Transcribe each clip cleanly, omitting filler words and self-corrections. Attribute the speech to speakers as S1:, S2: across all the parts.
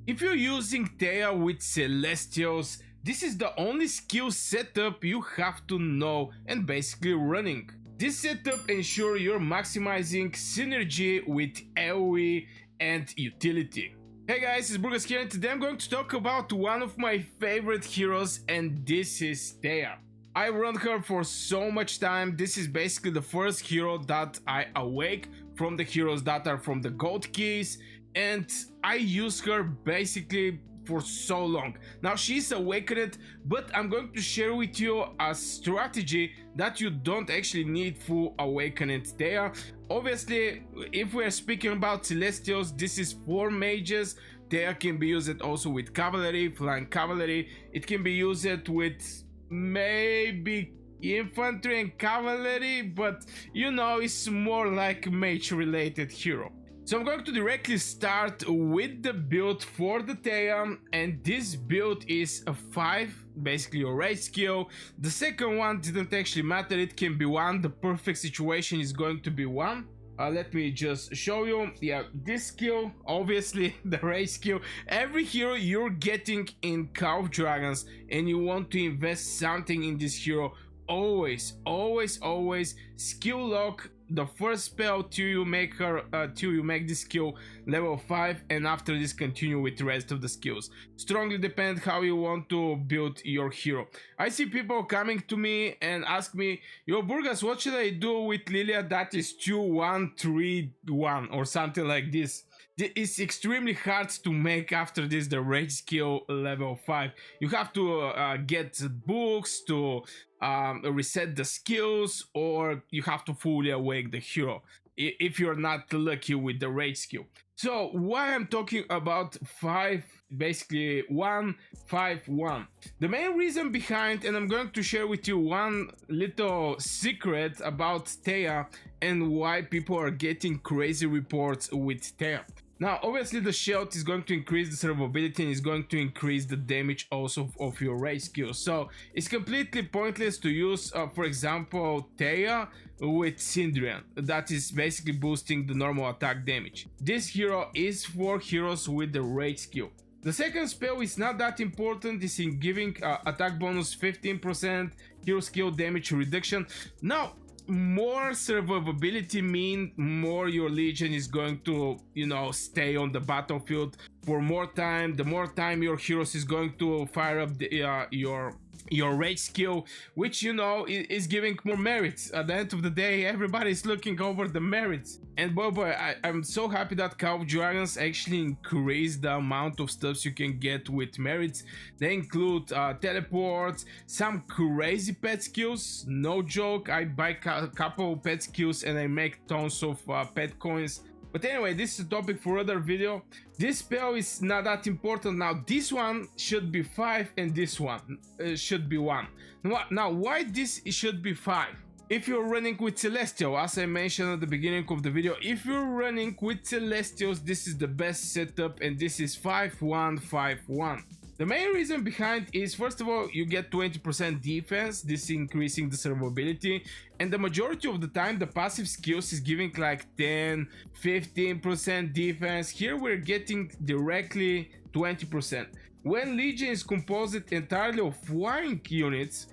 S1: If you're using Thea with Celestials, this is the only skill setup you have to know and basically running. This setup ensures you're maximizing synergy with AoE and utility. Hey guys, it's Burgas here, and today I'm going to talk about one of my favorite heroes, and this is Thea. I run her for so much time. This is basically the first hero that I awake from the heroes that are from the gold keys, and I use her basically for so long. Now she's awakened, but I'm going to share with you a strategy that you don't actually need full awakened Thea. Obviously, if we're speaking about Celestials, this is 4 mages. Thea can be used also with cavalry, flying cavalry. It can be used with maybe infantry and cavalry, but you know, it's more like mage related hero. So I'm going to directly start with the build for the Thea, and this build is a 5, basically your rage skill. The second one didn't actually matter, it can be 1, the perfect situation is going to be 1. Let me just show you. Yeah, this skill, obviously the rage skill, every hero you're getting in Call of Dragons and you want to invest something in this hero, always skill lock the first spell till you make her till you make this skill level 5, and after this continue with the rest of the skills. Strongly depend how you want to build your hero. I see people coming to me and ask me, yo Burgas, what should I do with Lilia that is 2-1-3-1 or something like this? It's extremely hard to make after this the rage skill level 5. You have to get books to reset the skills, or you have to fully awake the hero if you're not lucky with the rage skill. So why I'm talking about 5, basically 1-5-1. The main reason behind, and I'm going to share with you one little secret about Thea and why people are getting crazy reports with Thea. Now, obviously the shield is going to increase the survivability and is going to increase the damage also of your rage skill. So it's completely pointless to use, for example, Thea with Syndrian. That is basically boosting the normal attack damage. This hero is for heroes with the rage skill. The second spell is not that important, it's in giving attack bonus 15%, hero skill damage reduction. Now, more survivability mean more your legion is going to, you know, stay on the battlefield for more time. The more time your heroes is going to fire up the, your rage skill, which, you know, is giving more merits. At the end of the day, everybody is looking over the merits. And boy, I'm so happy that Call of Dragons actually increased the amount of stuffs you can get with merits. They include teleports, some crazy pet skills, no joke. I buy a couple pet skills and I make tons of pet coins. But anyway, this is a topic for other video. This spell is not that important. Now this one should be 5 and this one should be 1. Now why this should be 5? If you're running with Celestial, as I mentioned at the beginning of the video, if you're running with Celestials, this is the best setup, and this is 5-1-5-1. The main reason behind is, first of all, you get 20% defense, this increasing the survivability, and the majority of the time the passive skills is giving like 10-15% defense. Here we're getting directly 20%. When Legion is composed entirely of flying units,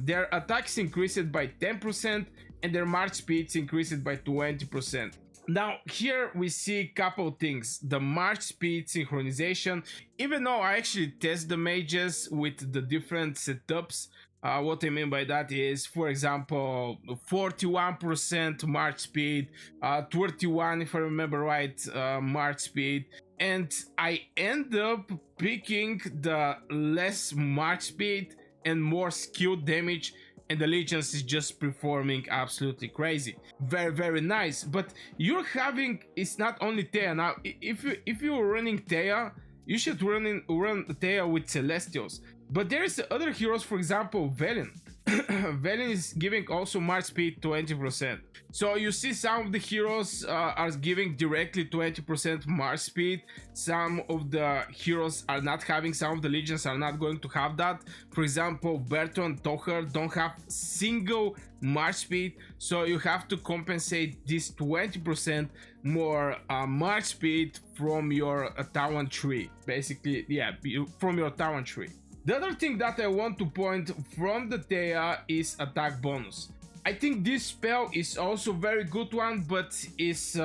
S1: their attacks increased by 10% and their march speeds increased by 20%. Now here we see a couple things. The march speed synchronization, even though I actually test the mages with the different setups, what I mean by that is, for example, 41% march speed, 31 if I remember right, march speed, and I end up picking the less march speed and more skill damage, and the legions is just performing absolutely crazy. Very nice. But you're having, it's not only Thea. Now if you're running Thea, you should run Thea with Celestials. But there's other heroes, for example Velen. Velen is giving also March speed 20%. So you see some of the heroes are giving directly 20% March speed. Some of the heroes are not having, some of the legions are not going to have that. For example, Berto and Toher don't have single March speed, so you have to compensate this 20% more March speed from your talent tree. Basically, yeah, from your talent tree. The other thing that I want to point from the Thea is attack bonus. I think this spell is also very good one, but is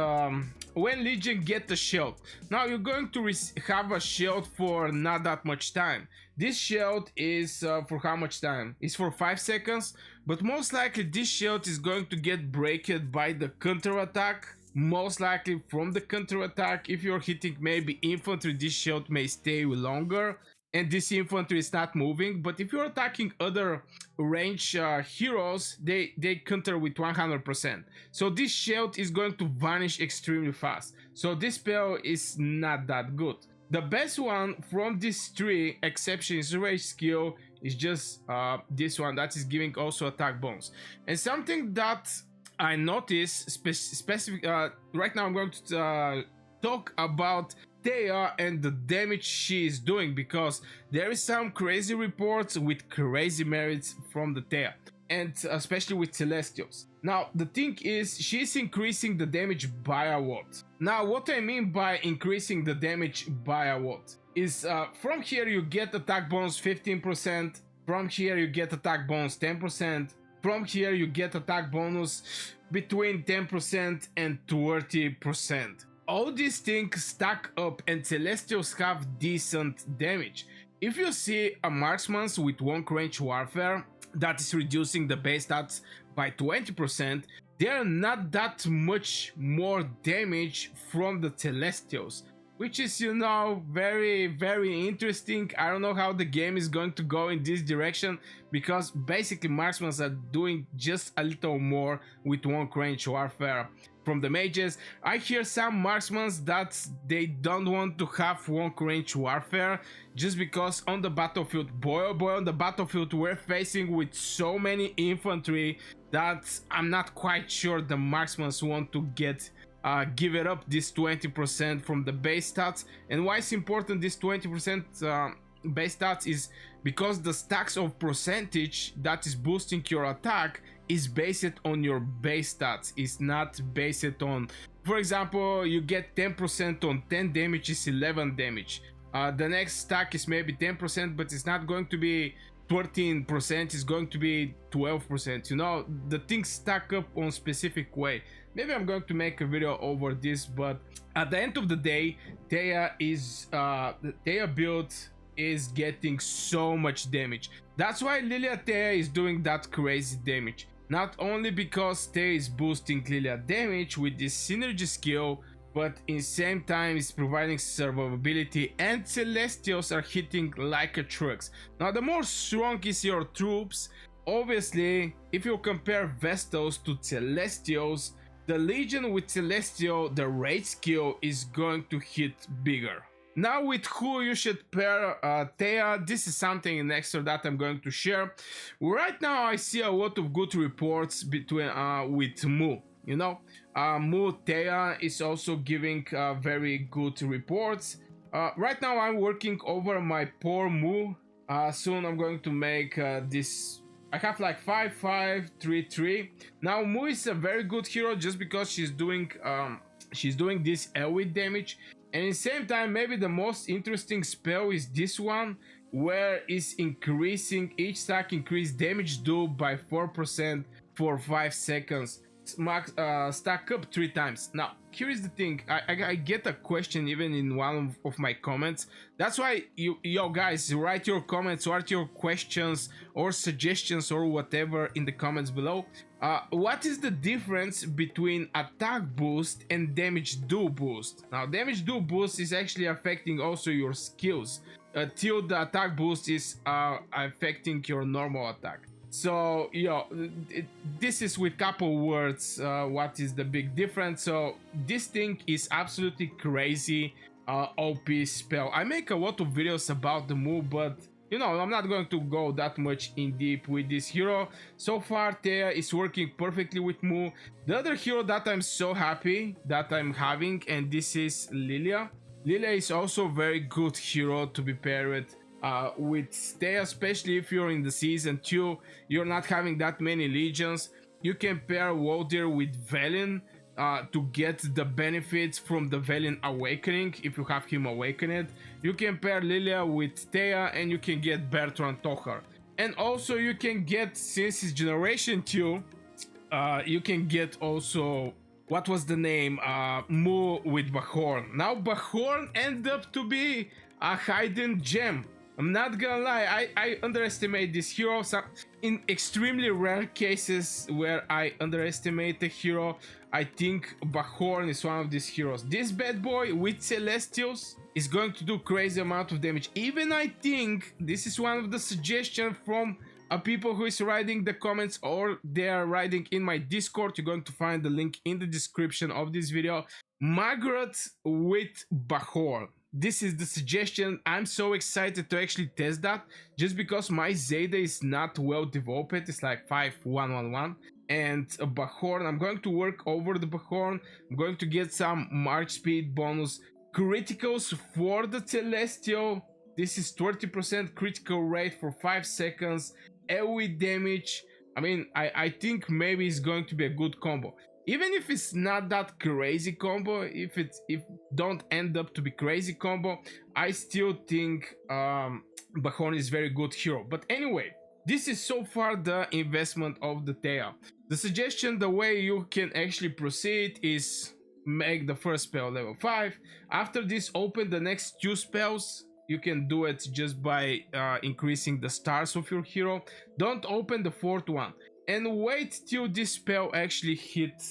S1: when Legion get the shield. Now you're going to have a shield for not that much time. This shield is for how much time? It's for 5 seconds, but most likely this shield is going to get breaked by the counter attack. Most likely from the counter attack. If you're hitting maybe infantry, this shield may stay longer and this infantry is not moving. But if you're attacking other range heroes, they counter with 100%. So this shield is going to vanish extremely fast. So this spell is not that good. The best one from these three exceptions rage skill is just this one that is giving also attack bonus. And something that I noticed specific right now I'm going to talk about Thea and the damage she is doing, because there is some crazy reports with crazy merits from the Thea, and especially with Celestials. Now the thing is, she's increasing the damage by a lot. Now what I mean by increasing the damage by a lot is from here you get attack bonus 15%, from here you get attack bonus 10%, from here you get attack bonus between 10% and 30%. All these things stack up and Celestials have decent damage. If you see a marksman with long range warfare that is reducing the base stats by 20%, they are not that much more damage from the Celestials, which is, you know, very interesting. I don't know how the game is going to go in this direction, because basically marksmen are doing just a little more with long range warfare from the mages. I hear some marksmen that they don't want to have long range warfare just because on the battlefield, boy oh boy, on the battlefield we're facing with so many infantry that I'm not quite sure the marksmen want to get give it up this 20% from the base stats. And why it's important, this 20% base stats, is because the stacks of percentage that is boosting your attack is based on your base stats. It's not based on, for example, you get 10% on 10 damage is 11 damage. The next stack is maybe 10%, but it's not going to be 13%, it's going to be 12%. You know, the things stack up on specific way. Maybe I'm going to make a video over this, but at the end of the day, Thea is the Thea build is getting so much damage. That's why Lilia Thea is doing that crazy damage. Not only because Thea is boosting Lilia damage with this synergy skill, but in same time it's providing survivability, and Celestials are hitting like a trucks. Now the more strong is your troops, obviously if you compare Vestos to Celestials, the Legion with Celestial, the rage skill is going to hit bigger. Now with who you should pair Thea, this is something extra that I'm going to share. Right now I see a lot of good reports between with Mu. You know, Mu Thea is also giving very good reports. Right now I'm working over my poor Mu. Soon I'm going to make this. I have like 5-5-3-3. Now Mu is a very good hero just because she's doing this AoE damage. And at the same time, maybe the most interesting spell is this one, where it's increasing each stack increase damage do by 4% for 5 seconds. Max stack up 3 times. Now here is the thing, I get a question even in one of my comments. That's why yo guys, write your comments, write your questions or suggestions or whatever in the comments below. What is the difference between attack boost and damage do boost? Now damage do boost is actually affecting also your skills, till the attack boost is affecting your normal attack. So this is with couple words what is the big difference. So this thing is absolutely crazy OP spell. I make a lot of videos about the Mu, but you know, I'm not going to go that much in deep with this hero. So far, Thea is working perfectly with Mu. The other hero that I'm so happy that I'm having, and this is Lilia. Lilia is also a very good hero to be paired with Thea, especially if you're in the season 2, you're not having that many legions. You can pair Wodir with Velen to get the benefits from the Velen Awakening if you have him awakened. You can pair Lilia with Thea and you can get Bertrand Tohar. And also you can get, since it's Generation 2, you can get also, what was the name, Mu with Bahorn. Now Bahorn ended up to be a hidden gem. I'm not gonna lie, I underestimate this hero. In extremely rare cases where I underestimate a hero, I think Bahorn is one of these heroes. This bad boy with Celestials is going to do crazy amount of damage. Even I think this is one of the suggestions from people who is writing the comments, or they are writing in my Discord. You're going to find the link in the description of this video. Magrat with Bahorn. This is the suggestion. I'm so excited to actually test that, just because my Zeta is not well developed. It's like 5-1-1-1. And a Bahorn, I'm going to work over the Bahorn. I'm going to get some march speed bonus, criticals for the Celestial. This is 20% critical rate for 5 seconds, AoE damage. I mean, I think maybe it's going to be a good combo. Even if it's not that crazy combo, if don't end up to be crazy combo, I still think Bahorn is very good hero. But anyway, this is so far the investment of the Thea. The suggestion, the way you can actually proceed is make the first spell level 5. After this, open the next 2 spells. You can do it just by increasing the stars of your hero. Don't open the 4th one. And wait till this spell actually hit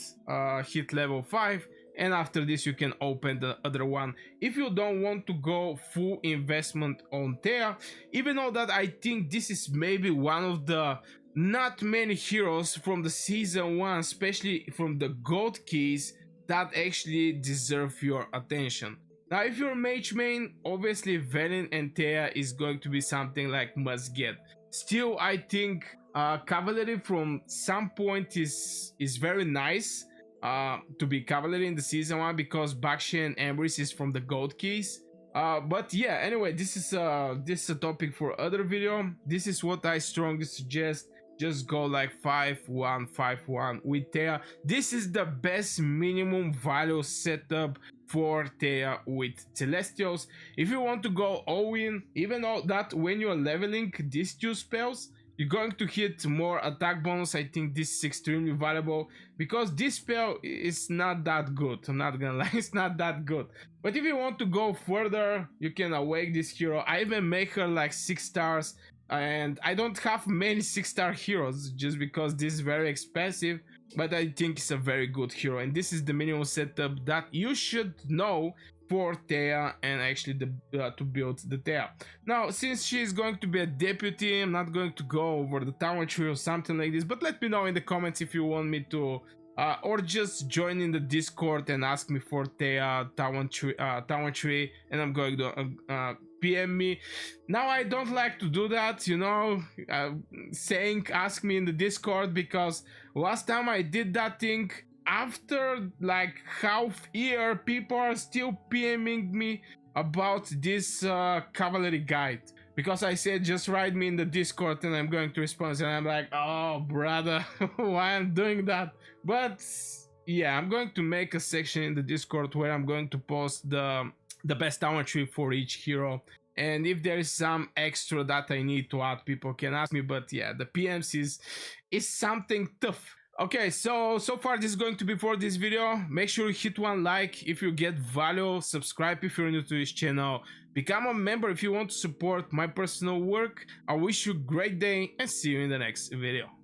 S1: level 5, and after this you can open the other one if you don't want to go full investment on Thea. Even though that I think this is maybe one of the not many heroes from the season 1, especially from the gold keys, that actually deserve your attention. Now if you're mage main, obviously Velen and Thea is going to be something like must get. Still, I think cavalry from some point is very nice to be cavalry in the season 1, because Bakshi and Emrys is from the gold keys. But yeah, anyway, this is a topic for other video. This is what I strongly suggest. Just go like 5-1-5-1 with Thea. This is the best minimum value setup for Thea with Celestials. If you want to go all in, even though that when you're leveling these 2 spells, you're going to hit more attack bonus. I think this is extremely valuable, because this spell is not that good. I'm not gonna lie, it's not that good. But if you want to go further, you can awake this hero. I even make her like 6 stars, and I don't have many 6-star heroes just because this is very expensive, but I think it's a very good hero, and this is the minimum setup that you should know for Thea and actually to build the Thea. Now, since she is going to be a deputy, I'm not going to go over the tower tree or something like this, but let me know in the comments if you want me to, or just join in the Discord and ask me for Thea tower tree, and I'm going to PM me. Now I don't like to do that, you know, saying ask me in the Discord, because last time I did that thing, after like half year, people are still PMing me about this cavalry guide, because I said just write me in the Discord and I'm going to respond, and I'm like, oh brother, why I'm doing that? But yeah, I'm going to make a section in the Discord where I'm going to post the best talent tree for each hero, and if there is some extra that I need to add, people can ask me. But yeah, the PMs is something tough. Okay, so far this is going to be for this video. Make sure you hit one like if you get value, subscribe if you're new to this channel, become a member if you want to support my personal work. I wish you a great day and see you in the next video.